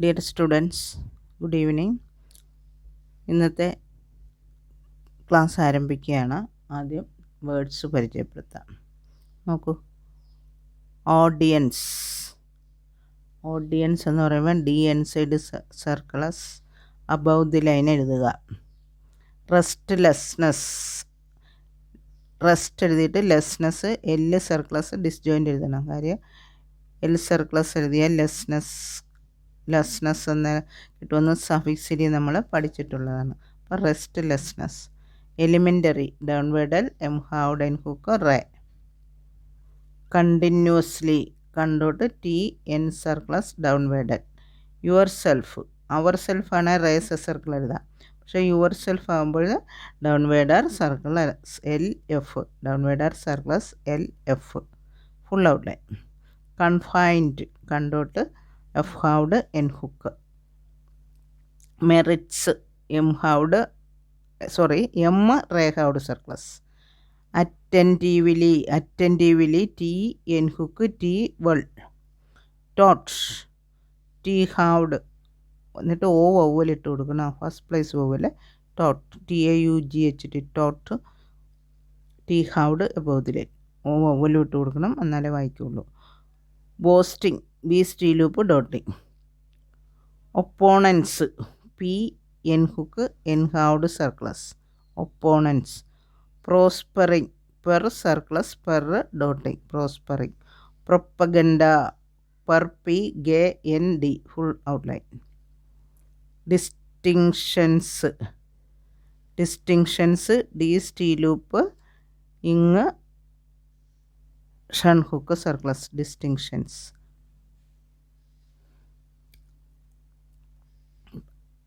Dear students, good evening. ഇന്നത്തെ class ആരംഭിക്കുകയാണ്. ആദ്യം വേർഡ്സ് പരിചയപ്പെടുത്താം. നോക്കൂ, ഓഡിയൻസ്. ഓഡിയൻസ് എന്ന് പറയുമ്പോൾ D inside circles above the line എഴുതുക. റെസ്റ്റ്ലെസ്നെസ്, റെസ്റ്റ് എഴുതിയിട്ട് ലെസ്നെസ് എൽ സർക്കിളസ് ഡിസ്ജോയിൻ്റ് എഴുതണം. കാര്യം എൽ സർക്കിളസ് എഴുതിയ ലെസ്നെസ് എന്ന് കിട്ടുമെന്ന് സഫിക്സിലി നമ്മൾ പഠിച്ചിട്ടുള്ളതാണ്. അപ്പോൾ restlessness. Elementary downward L M halved N hook ray. Continuously con dot T N circles downward L. Yourself, അവർ സെൽഫാണ് റേസ് സർക്കിൾ എഴുതാം. പക്ഷേ യുവർ സെൽഫ് ആകുമ്പോൾ downward R circle L F, downward R circles L F, full outline. Confined con dot F halved N hook. Merits M ray halved circles. Attentively T N hook T vowel. Taught T halved എന്നിട്ട് O vowel ഇട്ട് കൊടുക്കണം. First place vowel taught, TAUGH taught. T halved above the line, O വവ്വലും ഇട്ട് കൊടുക്കണം, എന്നാലേ വായിക്കുള്ളൂ. Boasting B stee loop dotting. Opponents P N hook N halved circles opponents. Prospering per circles per dotting prospering. Propaganda per P gay N D full outline. Distinctions D stee loop ing shun hook സർക്കിളസ് distinctions.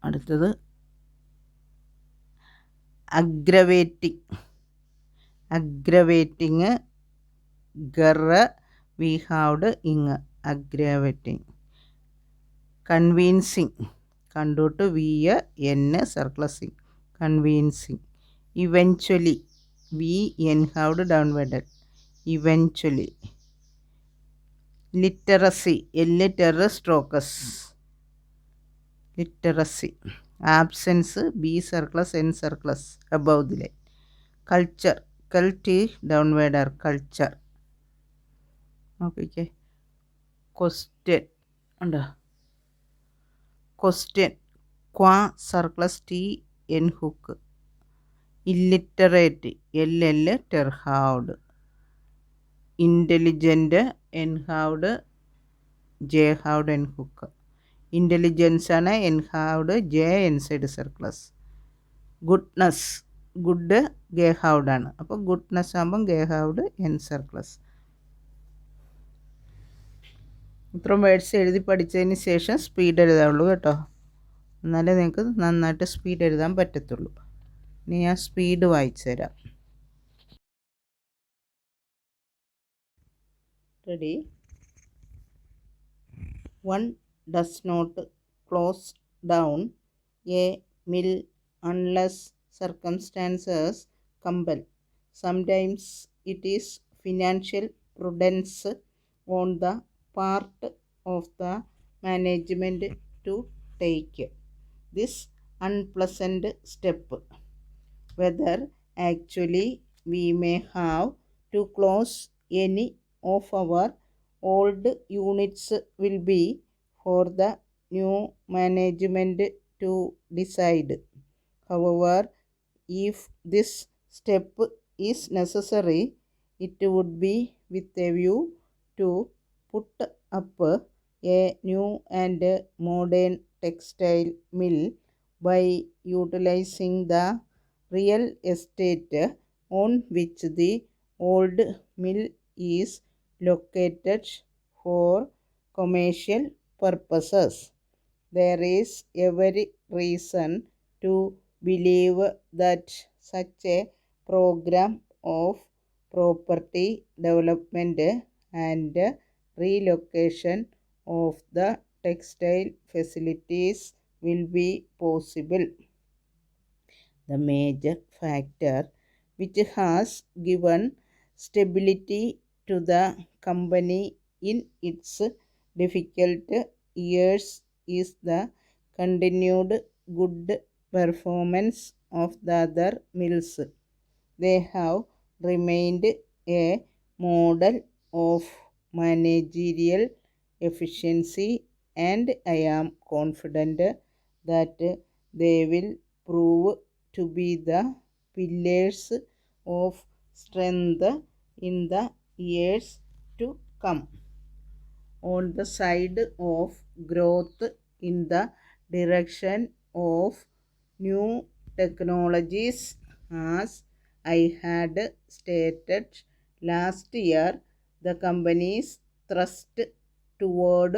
അടുത്തത് അഗ്രവേറ്റിങ് ഗർ V halved ing aggravating. Convincing con dot V N circles ing convincing. Eventually V N halved downward L eventually. Literacy L ter strokes literacy. Absence B circles N circles above the line. Culture cul T downward R culture. നോക്കിക്കേ, question ഉണ്ടോ? Question qua circles T N hook. Illiterate L ter halved. Intelligent N halved J halved N hook. Intelligence ആണ് N halved J inside circles. Goodness good gay ഹൗഡാണ്, അപ്പോൾ goodness ആകുമ്പം ഗെ ഹൗഡ് N സർക്കിളസ്. ഇത്രയും words എഴുതി പഠിച്ചതിന് ശേഷം സ്പീഡ് എഴുതാവുള്ളൂ കേട്ടോ, എന്നാലേ നിങ്ങൾക്ക് നന്നായിട്ട് സ്പീഡ് എഴുതാൻ പറ്റത്തുള്ളൂ. ഇനി ഞാൻ സ്പീഡ് വായിച്ചു തരാം. Ready? 1 does not close down a mill unless circumstances compel. Sometimes it is financial prudence on the part of the management to take this unpleasant step. Whether actually we may have to close any of our old units will be for the new management to decide. However, if this step is necessary, it would be with a view to put up a new and modern textile mill by utilizing the real estate on which the old mill is located for commercial purposes. There is every reason to believe that such a program of property development and relocation of the textile facilities will be possible. The major factor which has given stability to the company in its difficult years is the continued good performance of the other mills. They have remained a model of managerial efficiency, and I am confident that they will prove to be the pillars of strength in the years to come. On the side of growth in the direction of new technologies, as I had stated last year, the company's thrust toward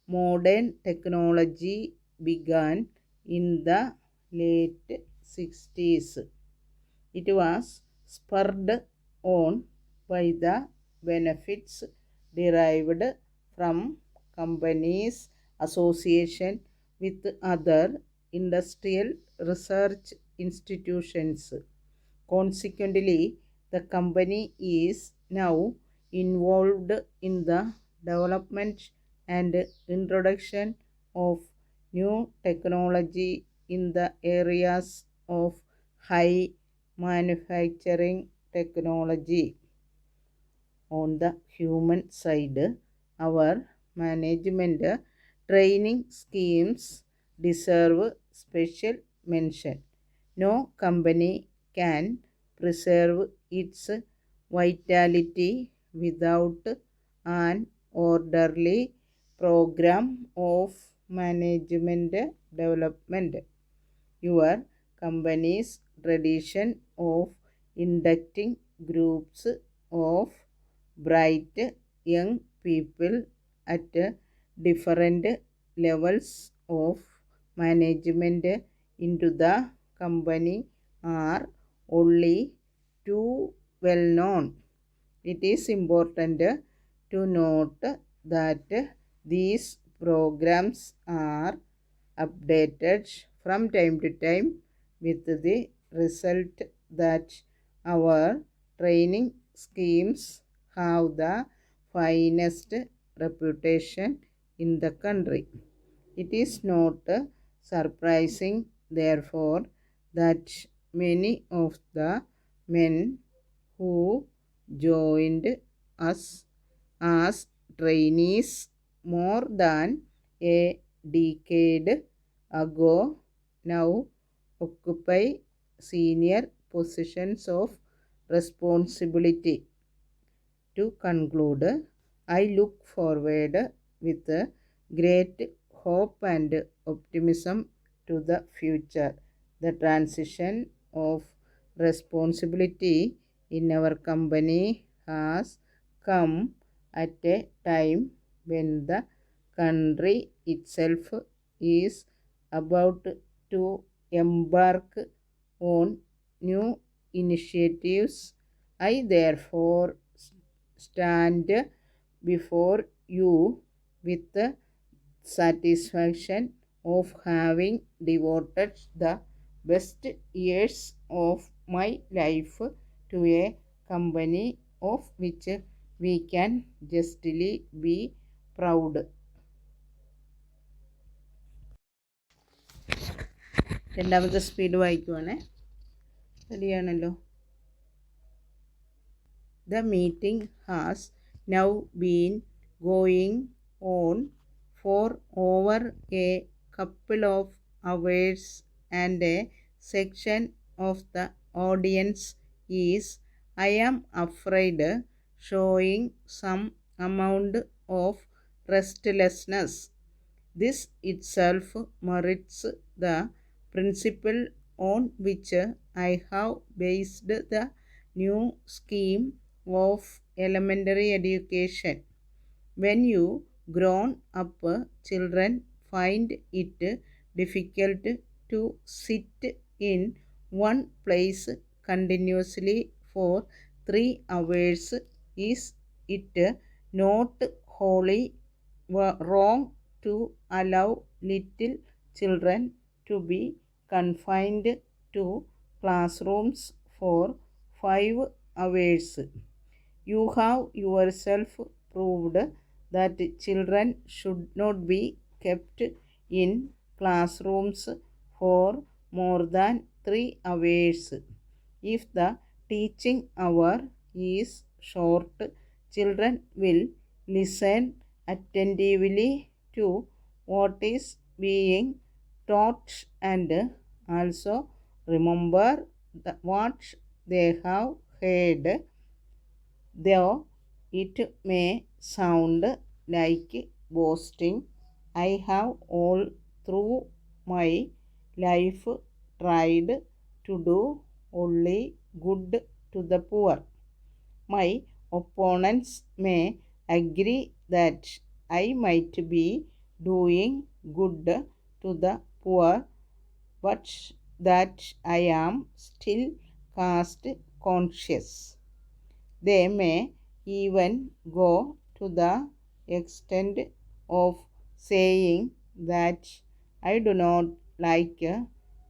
modern technology began in the late 60s. It was spurred on by the benefits derived from companies' association with other industrial research institutions. Consequently, the company is now involved in the development and introduction of new technology in the areas of high manufacturing technology. On the human side, our management training schemes deserve special mention. No company can preserve its vitality without an orderly program of management development. Your company's tradition of inducting groups of bright young people at different levels of management into the company are only too well known. It is important to note that these programs are updated from time to time, with the result that our training schemes have the finest reputation in the country. It is not surprising, therefore, that many of the men who joined us as trainees more than a decade ago now occupy senior positions of responsibility. To conclude, I look forward with great hope and optimism to the future. The transition of responsibility in our company has come at a time when the country itself is about to embark on new initiatives. I therefore stand before you with the satisfaction of having devoted the best years of my life to a company of which we can justly be proud. രണ്ടാമത്തെ speed വായിക്കുവാണേ. റെഡിയാണല്ലോ. The meeting has now been going on for over a couple of hours, and a section of the audience is, I am afraid, showing some amount of restlessness. This itself merits the principle on which I have based the new scheme of elementary education. When you grown up children find it difficult to sit in one place continuously for 3 hours, is it not wholly wrong to allow little children to be confined to classrooms for 5 hours? You have yourself proved that children should not be kept in classrooms for more than 3 hours. If the teaching hour is short, children will listen attentively to what is being taught and also remember what they have heard, though it may sound like boasting. I have all through my life tried to do only good to the poor. My opponents may agree that I might be doing good to the poor, but that I am still caste conscious. They may even go to the extent of saying that I do not like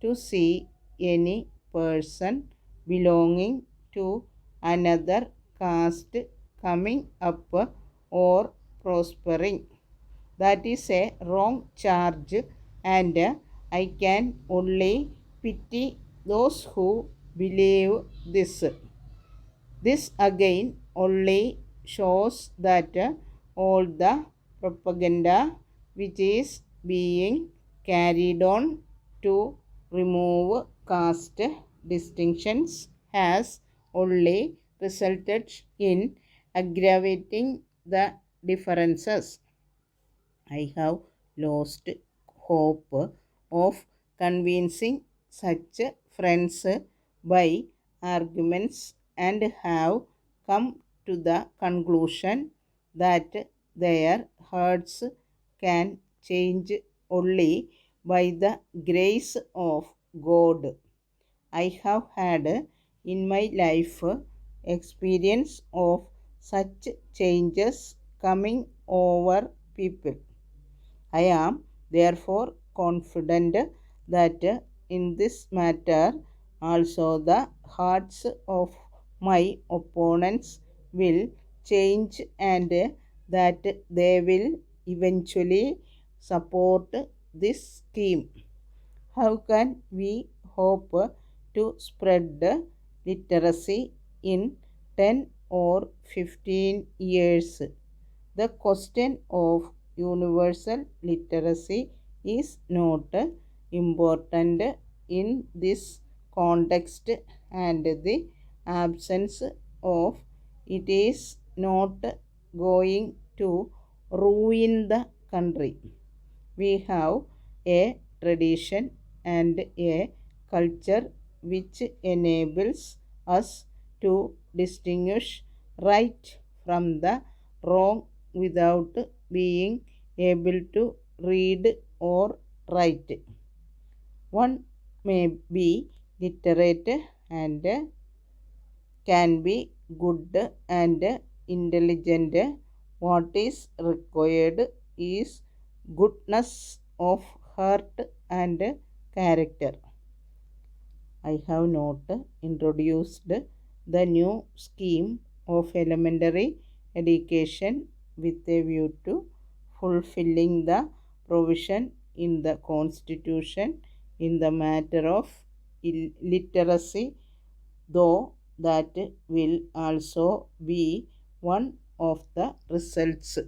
to see any person belonging to another caste coming up or prospering. That is a wrong charge, and I can only pity those who believe this. This again only shows that all the propaganda which is being carried on to remove caste distinctions has only resulted in aggravating the differences. I have lost hope of convincing such friends by arguments and have come to the conclusion that their hearts can change only by the grace of God. I have had in my life experience of such changes coming over people. I am therefore confident that in this matter also the hearts of my opponents will change and that they will eventually support this scheme. How can we hope to spread literacy in 10 or 15 years? The question of universal literacy is not important in this context, and the absence of it is not going to ruin the country. We have a tradition and a culture which enables us to distinguish right from the wrong without being able to read or write. One may be literate and can be good and intelligent. What is required is goodness of heart and character. I have not introduced the new scheme of elementary education with a view to fulfilling the provision in the Constitution in the matter of literacy, though that will also be one of the results.